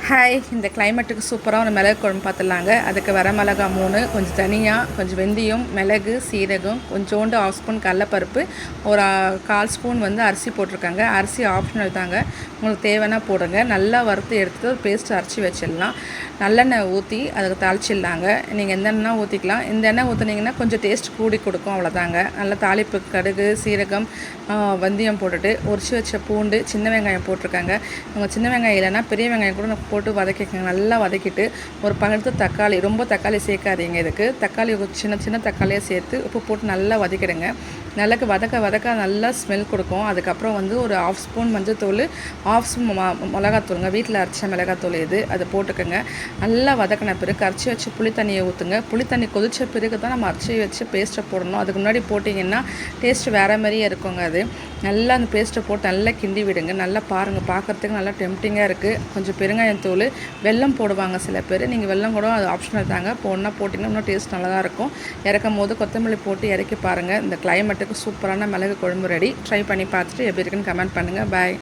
Hi, இந்த கிளைமேட்டுக்கு சூப்பராக ஒரு மிளகு குழம்பு பார்த்துடலாங்க. அதுக்கு வர மிளகா 3, கொஞ்சம் தனியா, கொஞ்சம் வெந்தயம், மிளகு, சீரகம், கொஞ்சோண்டு 1/2 ஸ்பூன் கடலப்பருப்பு, ஒரு 1/4 ஸ்பூன் அரிசி போட்டிருக்காங்க. அரிசி ஆப்ஷனல் தாங்க, உங்களுக்கு தேவைன்னா போடுங்க. நல்லா வறுத்து எடுத்துகிட்டு ஒரு பேஸ்ட் அரைச்சி வச்சிடலாம். நல்லெண்ணெய் ஊற்றி அதுக்கு தாளிச்சிடலாங்க. நீங்கள் எந்த எண்ணெய் ஊற்றிக்கலாம். இந்த எண்ணெய் ஊற்றுனீங்கன்னா கொஞ்சம் டேஸ்ட் கூடி கொடுக்கும், அவ்வளோதாங்க. நல்லா தாளிப்பு கடுகு, சீரகம், வெந்தயம் போட்டுட்டு உரிச்சு வச்ச பூண்டு, சின்ன வெங்காயம் போட்டிருக்காங்க. உங்கள் சின்ன வெங்காயம் இல்லைன்னா பெரிய வெங்காயம் கூட போட்டு வதக்கிக்கோங்க. நல்லா வதக்கிட்டு ஒரு பழுத்த தக்காளி, ரொம்ப தக்காளி சேர்க்காதீங்க. இதுக்கு தக்காளி சின்ன சின்ன தக்காளியாக சேர்த்து உப்பு போட்டு நல்லா வதக்கிடுங்க. நல்லா வதக்க நல்லா ஸ்மெல் கொடுக்கும். அதுக்கப்புறம் ஒரு 1/2 ஸ்பூன் மஞ்சள்தூள், 1/2 ஸ்பூன் மிளகாத்தூளுங்க, வீட்டில் அரைச்ச மிளகாத்தூள் இது, அதை போட்டுக்கோங்க. நல்லா வதக்கின பிறகு கரைச்சி வச்சு புளி தண்ணியை ஊற்றுங்க. புளி தண்ணி கொதித்த பிறகு தான் நம்ம அரைச்சி வச்சு பேஸ்ட்டை போடணும். அதுக்கு முன்னாடி போட்டிங்கன்னா டேஸ்ட் வேறு மாதிரியே இருக்குங்க. அது நல்லா அந்த பேஸ்ட்டை போட்டு நல்லா கிண்டி விடுங்க. நல்லா பாருங்கள், பார்க்குறதுக்கு நல்லா டெம்ப்டிங்காக இருக்குது. கொஞ்சம் பெருங்காயத்தூள், வெல்லம் போடுவாங்க சில பேர். நீங்கள் வெல்லம் கூட அது ஆப்ஷனல் தாங்க. போட்டிங்கன்னா இன்னும் டேஸ்ட் நல்லா தான் இருக்கும். இறக்கும் போது கொத்தமல்லி போட்டு இறக்கி பாருங்கள். இந்த கிளைமேட்டுக்கு சூப்பரான மிளகு குழம்பு ரெடி. ட்ரை பண்ணி பார்த்துட்டு எப்படி இருக்குன்னு கமெண்ட் பண்ணுங்கள். பாய்.